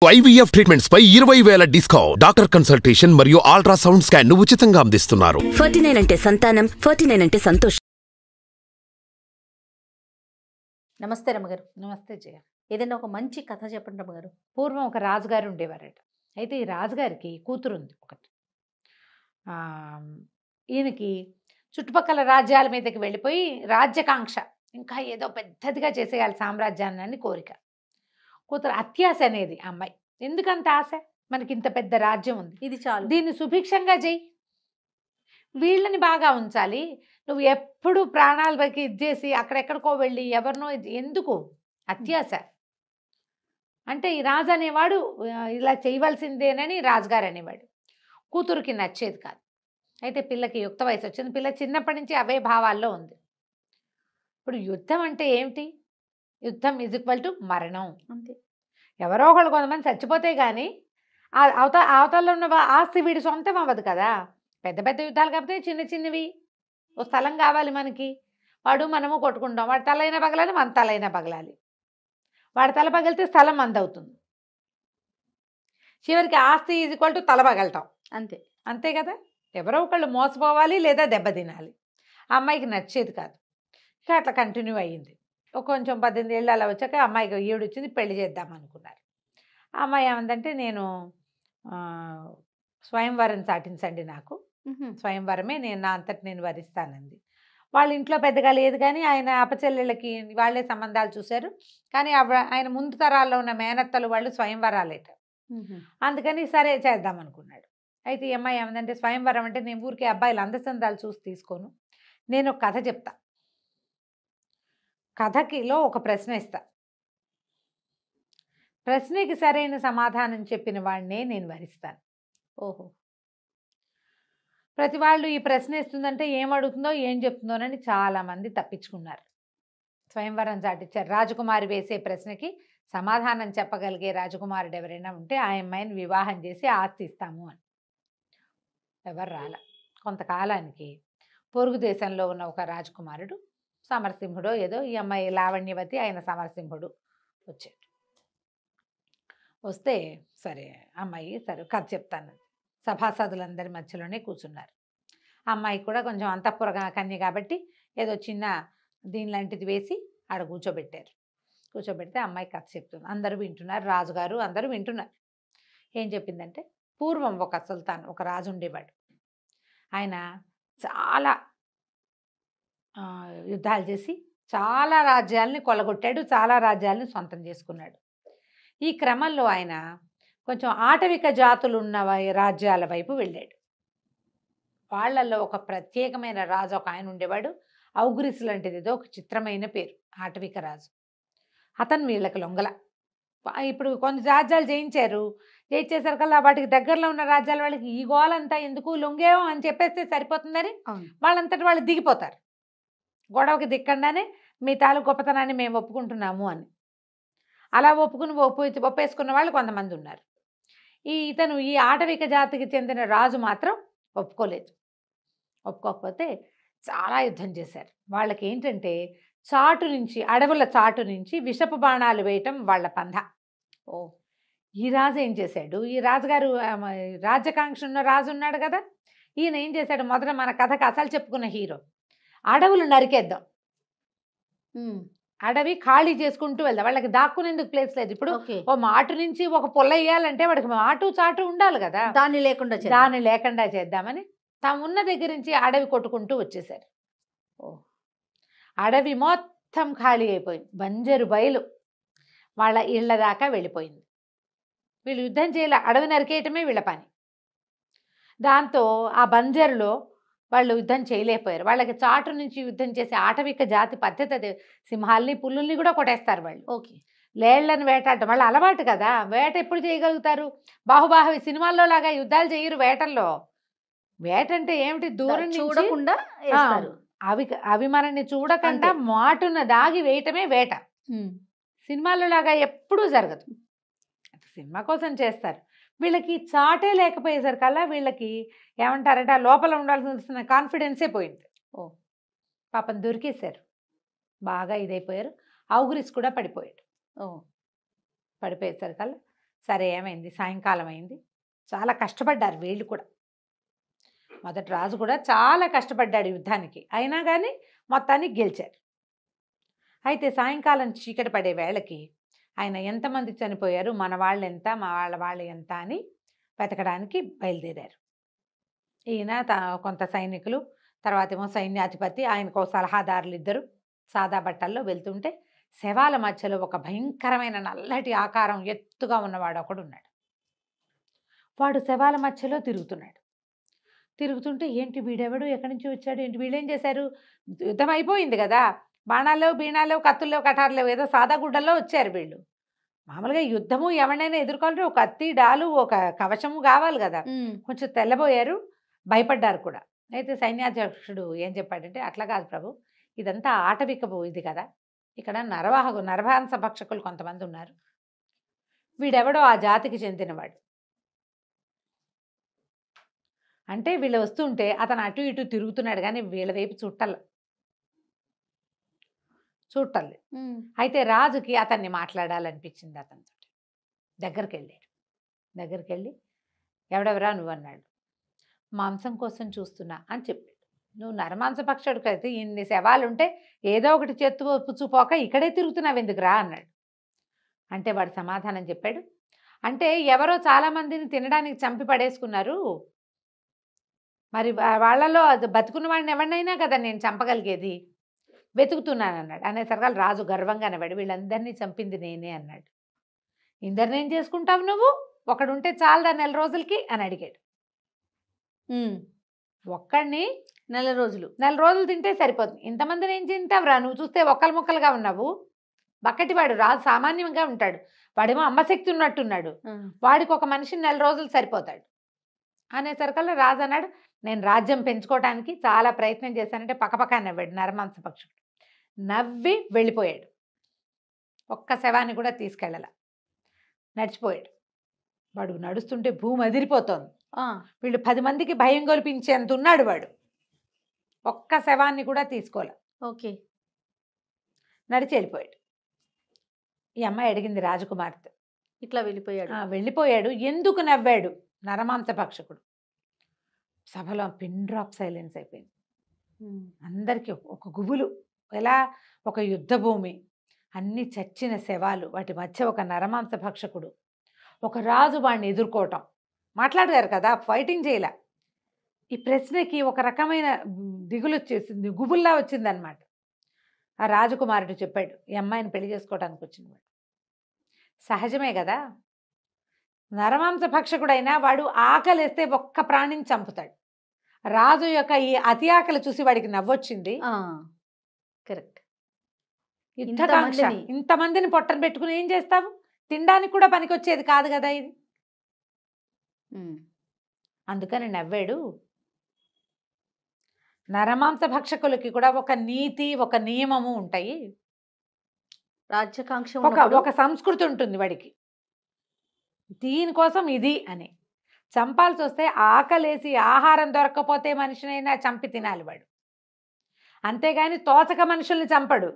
IVF treatments పై 20,000 discount. Doctor consultation మరియు ultrasound scan ను ఉచితంగా అందిస్తున్నారు. 49 అంటే సంతానం, 49 అంటే సంతోషం. నమస్తే రమ్మగారు. నమస్తే జయ. ఏదైనా ఒక మంచి కథ చెప్పండి రమ్మగారు. పూర్వం ఒక రాజుగారు ఉండేవారట. అయితే ఈ రాజుగారికి కూతురు ఉంది ఒకటి. ఈయనకి చుట్టుపక్కల రాజ్యాల మీదకి వెళ్ళిపోయి రాజ్యకాంక్ష, ఇంకా ఏదో పెద్దదిగా చేసేయాలి సామ్రాజ్యాన్ని అని కోరిక. కూతురు అత్యాశ అనేది అమ్మాయి. ఎందుకంత ఆశ? మనకి ఇంత పెద్ద రాజ్యం ఉంది, ఇది చాలు, దీన్ని సుభిక్షంగా చెయ్యి, వీళ్ళని బాగా ఉంచాలి. నువ్వు ఎప్పుడు ప్రాణాలకి ఇచ్చేసి అక్కడెక్కడికో వెళ్ళి ఎవరినో ఎందుకు? అత్యాశ. అంటే ఈ రాజు అనేవాడు ఇలా చేయవలసిందేనని రాజుగారు అనేవాడు. కూతురికి నచ్చేది కాదు. అయితే పిల్లకి యుక్త వయసు వచ్చింది. పిల్ల చిన్నప్పటి నుంచి అవే భావాల్లో ఉంది. ఇప్పుడు యుద్ధం అంటే ఏమిటి? యుద్ధం ఈక్వల్ టు మరణం అంతే. ఎవరో ఒకళ్ళు కొంతమంది చచ్చిపోతే కానీ అవతలలో ఉన్న ఆస్తి వీడి సొంతం అవ్వదు కదా. పెద్ద పెద్ద యుద్ధాలు కాకపోతే చిన్న చిన్నవి, ఓ స్థలం కావాలి మనకి, వాడు మనము కొట్టుకుంటాం. వాడి తలైనా పగలాలి, మన తలైనా పగలాలి. వాడి తల పగిలితే స్థలం అందవుతుంది. చివరికి ఆస్తి ఈక్వల్ టు తల పగలటం. అంతే అంతే కదా. ఎవరో ఒకళ్ళు మోసపోవాలి లేదా దెబ్బతినాలి. ఆ అమ్మాయికి నచ్చేది కాదు. ఇక అట్లా కంటిన్యూ అయ్యింది. కొంచెం 18 ఏళ్ళు అలా వచ్చాక అమ్మాయికి ఈవిడ వచ్చింది, పెళ్లి చేద్దాం అనుకున్నారు. ఆ అమ్మాయి ఏమందంటే, నేను స్వయంవరం చాటించండి, నాకు స్వయంవరమే నేను నా అంతటి నేను వరిస్తానంది. వాళ్ళ ఇంట్లో పెద్దగా లేదు, కానీ ఆయన అపచెల్లెళ్ళకి వాళ్ళే సంబంధాలు చూశారు. కానీ ఆయన ముందు తరాల్లో ఉన్న మేనత్తలు వాళ్ళు స్వయంవరాలేట. అందుకని సరే చేద్దాం అనుకున్నాడు. అయితే ఈ అమ్మాయి ఏమందంటే, స్వయంవరం అంటే నేను ఊరికే అబ్బాయిలు అందచందాలు చూసి తీసుకోను, నేను ఒక కథ చెప్తా, కథకిలో ఒక ప్రశ్న ఇస్తా, ప్రశ్నకి సరైన సమాధానం చెప్పిన వాడినే నేను వరిస్తాను. ఓహో. ప్రతి వాళ్ళు ఈ ప్రశ్న ఇస్తుందంటే ఏం అడుగుతుందో ఏం చెప్తుందోనని చాలామంది తప్పించుకున్నారు. స్వయంవరం చాటిచ్చారు. రాజకుమారి వేసే ప్రశ్నకి సమాధానం చెప్పగలిగే రాజకుమారుడు ఎవరైనా ఉంటే ఆ అమ్మాయిని వివాహం చేసి ఆస్తి ఇస్తాము అని. ఎవరు రాల. కొంతకాలానికి పొరుగు దేశంలో ఉన్న ఒక రాజకుమారుడు, సమరసింహుడో ఏదో, ఈ అమ్మాయి లావణ్యవతి, ఆయన సమరసింహుడు వచ్చాడు. వస్తే సరే అమ్మాయి సరే కథ చెప్తాను, సభాసదులందరి మధ్యలోనే కూర్చున్నారు. అమ్మాయి కూడా కొంచెం అంతఃపుర కన్య కాబట్టి ఏదో చిన్న దీని లాంటిది వేసి ఆడ కూర్చోబెట్టారు. కూర్చోబెడితే అమ్మాయి కథ చెప్తుంది. అందరూ వింటున్నారు, రాజుగారు అందరూ వింటున్నారు. ఏం చెప్పిందంటే, పూర్వం ఒక సుల్తాన్, ఒక రాజు ఉండేవాడు. ఆయన చాలా యుద్ధాలు చేసి చాలా రాజ్యాలని కొల్లగొట్టాడు, చాలా రాజ్యాలని సొంతం చేసుకున్నాడు. ఈ క్రమంలో ఆయన కొంచెం ఆటవిక జాతులు ఉన్న రాజ్యాల వైపు వెళ్ళాడు. వాళ్ళల్లో ఒక ప్రత్యేకమైన రాజు ఒక ఆయన ఉండేవాడు. ఔగ్రిస్ లాంటిది ఏదో ఒక చిత్రమైన పేరు, ఆటవిక రాజు. అతను వీళ్ళకి లొంగల. ఇప్పుడు కొన్ని రాజ్యాలు జయించేసరికల్లా వాటికి దగ్గరలో ఉన్న రాజ్యాల వాళ్ళకి ఈ గోలంతా ఎందుకు, లొంగేమో అని చెప్పేస్తే సరిపోతుందని వాళ్ళంతటి వాళ్ళు దిగిపోతారు. గొడవకి దిక్కండానే మీ తాలూకు గొప్పతనాన్ని మేము ఒప్పుకుంటున్నాము అని. అలా ఒప్పేసుకున్న వాళ్ళు కొంతమంది ఉన్నారు. ఇతను ఈ ఆటవిక జాతికి చెందిన రాజు మాత్రం ఒప్పుకోలేదు. ఒప్పుకోకపోతే చాలా యుద్ధం చేశారు. వాళ్ళకి ఏంటంటే, చాటు నుంచి, అడవుల చాటు నుంచి విషపు బాణాలు వేయటం వాళ్ళ పంధ. ఈ రాజు ఏం చేశాడు, ఈ రాజుగారు రాజ్యకాంక్ష ఉన్న రాజు ఉన్నాడు కదా, ఈయన ఏం చేశాడు, మొదట మన కథకు అసలు చెప్పుకున్న హీరో, అడవులు నరికేద్దాం, అడవి ఖాళీ చేసుకుంటూ వెళ్దాం, వాళ్ళకి దాక్కునేందుకు ప్లేస్ లేదు. ఇప్పుడు ఓ మాటు నుంచి ఒక పొల్ల వేయాలంటే వాడికి మాటు చాటు ఉండాలి కదా, దాన్ని లేకుండా చేద్దామని తాము ఉన్న దగ్గర నుంచి అడవి కొట్టుకుంటూ వచ్చేసారు. అడవి మొత్తం ఖాళీ అయిపోయింది, బంజరు బయలు వాళ్ళ ఇళ్ల దాకా వెళ్ళిపోయింది. వీళ్ళు యుద్ధం చేయాలి, అడవి నరికేయటమే వీళ్ళ పని. దాంతో ఆ బంజరులో వాళ్ళు యుద్ధం చేయలేకపోయారు. వాళ్ళకి చాటు నుంచి యుద్ధం చేసే ఆటవిక జాతి పద్ధతి అది. సింహాల్ని పుల్లుల్ని కూడా కొట్టేస్తారు వాళ్ళు. లేళ్లను వేటాడటం వాళ్ళ అలవాటు కదా. వేట ఎప్పుడు చేయగలుగుతారు? బాహుబాహువి సినిమాల్లో లాగా యుద్ధాలు చేయరు వేటల్లో. వేట అంటే ఏమిటి, దూరం చూడకుండా అవి మనల్ని చూడకుండా మాటున దాగి వేయటమే వేట. సినిమాల్లో లాగా ఎప్పుడూ జరగదు. సినిమా కోసం చేస్తారు. వీళ్ళకి చాటే లేకపోయేసరికల్లా వీళ్ళకి ఏమంటారంటే, ఆ లోపల ఉండాల్సిన కాన్ఫిడెన్సే పోయింది. పాపం దొరికేశారు, బాగా ఇదైపోయారు. ఔగ్రిస్ కూడా పడిపోయాడు. పడిపోయేసరికల్లా సరే ఏమైంది, సాయంకాలం అయింది. చాలా కష్టపడ్డారు వీళ్ళు కూడా. మొదటి రాజు కూడా చాలా కష్టపడ్డాడు యుద్ధానికి, అయినా కానీ మొత్తానికి గెలిచారు. అయితే సాయంకాలం చీకటి పడే వేళకి ఆయన ఎంతమంది చనిపోయారు, మన వాళ్ళు ఎంత, మా వాళ్ళు ఎంత అని వెతకడానికి బయలుదేరారు. ఈయన కొంత సైనికులు, తర్వాత ఏమో సైన్యాధిపతి, ఆయనకు సలహాదారులు ఇద్దరు సాదా బట్టల్లో వెళ్తుంటే శవాల మధ్యలో ఒక భయంకరమైన నల్లటి ఆకారం ఎత్తుగా ఉన్నవాడు ఒకడు ఉన్నాడు. వాడు శవాల మధ్యలో తిరుగుతుంటే ఏంటి వీడెవడు, ఎక్కడి నుంచి వచ్చాడు, ఏంటి వీళ్ళేం చేశారు, యుద్ధం అయిపోయింది కదా, బాణాలు బీణాలు కత్తుల్లో కటార్లు ఏదో సాదా గుడ్డల్లో వచ్చారు వీళ్ళు. మామూలుగా యుద్ధము ఎవరినైనా ఎదుర్కోవాలంటే ఒక కత్తి డాలు ఒక కవచము కావాలి కదా. కొంచెం తెల్లబోయారు, భయపడ్డారు కూడా. అయితే సైన్యాధ్యక్షుడు ఏం చెప్పాడంటే, అట్లా కాదు ప్రభు, ఇదంతా ఆటవికపు ఇది కదా, ఇక్కడ నరమాంస భక్షకులు కొంతమంది ఉన్నారు, వీడెవడో ఆ జాతికి చెందినవాడు. అంటే వీళ్ళు వస్తుంటే అతను అటు ఇటు తిరుగుతున్నాడు కానీ వీళ్ళ వైపు చూడలే. అయితే రాజుకి అతన్ని మాట్లాడాలనిపించింది. అతనితో దగ్గరికి వెళ్ళి ఎవడెవరా నువ్వు అన్నాడు. మాంసం కోసం చూస్తున్నా అని చెప్పాడు. నువ్వు నరమాంస భక్షకుడికి అయితే ఇన్ని శవాలుంటే ఏదో ఒకటి చేత్తు పుచ్చుపోక ఇక్కడే తిరుగుతున్నావు ఎందుకురా అన్నాడు. అంటే వాడు సమాధానం చెప్పాడు, అంటే ఎవరో చాలామందిని తినడానికి చంపి పడేసుకున్నారు, మరి వాళ్ళలో బతుకున్న వాడిని ఎవరినైనా కదా నేను చంపగలిగేది, వెతుకుతున్నాను అన్నాడు. అనేసరికి రాజు గర్వంగా అనేవాడు, వీళ్ళందరినీ చంపింది నేనే అన్నాడు. ఇందరినేం చేసుకుంటావు నువ్వు, ఒకడుంటే చాలదా నెల రోజులకి అని అడిగాడు. ఒక్కడిని నెల రోజులు తింటే సరిపోతుంది, ఇంతమందిని ఏం తింటావురా, నువ్వు చూస్తే ఒక్కలు ముక్కలుగా ఉన్నావు. బక్కటివాడు రాజు సామాన్యంగా ఉంటాడు, వాడేమో అమ్మశక్తి ఉన్నట్టున్నాడు, వాడికి ఒక మనిషిని నెల రోజులు సరిపోతాడు. అనేసరికల్లా రాజు అన్నాడు, నేను రాజ్యం పెంచుకోవడానికి చాలా ప్రయత్నం చేశానంటే పక్కపక్క నవ్వాడు నరమాంస పక్షుడు. నవ్వి వెళ్ళిపోయాడు, ఒక్క శవాన్ని కూడా తీసుకెళ్ళాల, నడిచిపోయాడు. వాడు నడుస్తుంటే భూమి అదిరిపోతోంది, వీళ్ళు 10 మందికి భయం గొలిపించేంత ఉన్నాడు వాడు, ఒక్క శవాన్ని కూడా తీసుకోలే. ఓకే, నడిచి వెళ్ళిపోయాడు. ఈ అమ్మాయి అడిగింది రాజకుమార్తె, ఇట్లా వెళ్ళిపోయాడు ఎందుకు నవ్వాడు నరమాంస భక్షకుడు. సభలో పిన్ డ్రాప్ సైలెన్స్ అయిపోయింది. అందరికీ ఒక గుబులు, ఎలా ఒక యుద్ధ భూమి, అన్ని చచ్చిన శవాలు, వాటి మధ్య ఒక నరమాంస భక్షకుడు, ఒక రాజు వాడిని ఎదుర్కోవటం. మాట్లాడారు కదా, ఫైటింగ్ చేయలే. ఈ ప్రశ్నకి ఒక రకమైన దిగులు వచ్చేసింది, గుబుల్లా వచ్చిందనమాట. ఆ రాజకుమారుడు చెప్పాడు, ఈ అమ్మాయిని పెళ్లి చేసుకోవడానికి వచ్చినవాడు. సహజమే కదా, నరమాంస భక్షకుడైనా వాడు ఆకలిస్తే ఒక్క ప్రాణిని చంపుతాడు. రాజు యొక్క ఈ అతి ఆకలి చూసి వాడికి నవ్వొచ్చింది. కరెక్ట్. ఇంతమందిని పొట్టను పెట్టుకుని ఏం చేస్తావు, తినడానికి కూడా పనికొచ్చేది కాదు కదా ఇది. అందుకని నవ్వాడు. నరమాంస భక్షకులకి కూడా ఒక నీతి, ఒక నియమము ఉంటాయి, రాజ్యకాంక్ష, ఒక సంస్కృతి ఉంటుంది వాడికి. దీనికోసం ఇది అని చంపాల్సి వస్తే ఆకలేసి ఆహారం దొరకకపోతే మనిషినైనా చంపి తినాలి వాడు, అంతేగాని తోచక మనుషుల్ని చంపడు,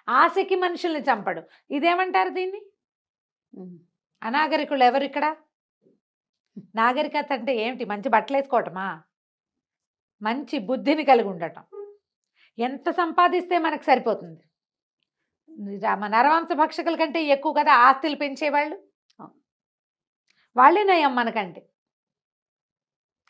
ఆశకి మనుషుల్ని చంపడు. ఇదేమంటారు దీన్ని? అనాగరికులు ఎవరు ఇక్కడ? నాగరికత అంటే ఏమిటి? మంచి బట్టలు వేసుకోవటమా? మంచి బుద్ధిని కలిగి ఉండటం. ఎంత సంపాదిస్తే మనకు సరిపోతుంది? నరవంశ భక్షకుల కంటే ఎక్కువ కదా ఆస్తులు పెంచేవాళ్ళు, వాళ్ళే నయం మనకంటే.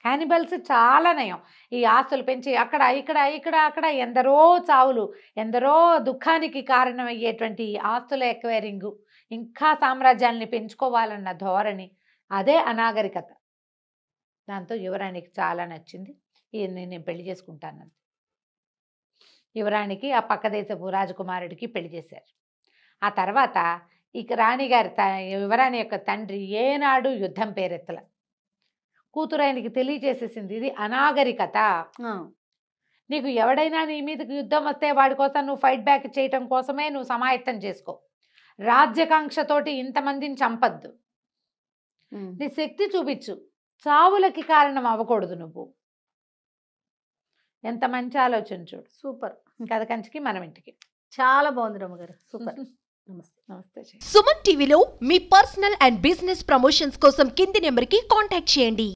క్యానిబల్స్ చాలా నయం. ఈ ఆస్తులు పెంచి అక్కడ ఇక్కడ ఇక్కడ అక్కడ ఎందరో చావులు, ఎందరో దుఃఖానికి కారణమయ్యేటువంటి ఆస్తుల ఎక్వైరింగు, ఇంకా సామ్రాజ్యాల్ని పెంచుకోవాలన్న ధోరణి, అదే అనాగరికత. దాంతో యువరాణికి చాలా నచ్చింది. నేను పెళ్లి చేసుకుంటాను. యువరాణికి ఆ పక్క దేశపు రాజకుమారుడికి పెళ్లి చేశారు. ఆ తర్వాత ఇక రాణిగారి యువరాణి యొక్క తండ్రి ఏనాడు యుద్ధం పేరెత్తల. కూతురు ఆయనకి తెలియచేసేసింది, ఇది అనాగరికత. నీకు ఎవడైనా నీ మీదకి యుద్ధం వస్తే వాడి కోసం నువ్వు ఫైట్ బ్యాక్ చేయటం కోసమే నువ్వు సమాయత్తం చేసుకో. రాజ్యకాంక్షతోటి ఇంతమందిని చంపద్దు, నీ శక్తి చూపించు, చావులకి కారణం అవ్వకూడదు నువ్వు. ఎంత మంచి ఆలోచన చూడు. సూపర్. కథ కంచికి మనం ఇంటికి. చాలా బాగుంది రమ్మగారు, సూపర్. నమస్తే. నమస్తే జయ. సుమన్ టీవీలో మీ పర్సనల్ అండ్ బిజినెస్ ప్రమోషన్స్ కోసం కింది నెంబర్కి కాంటాక్ట్ చేయండి.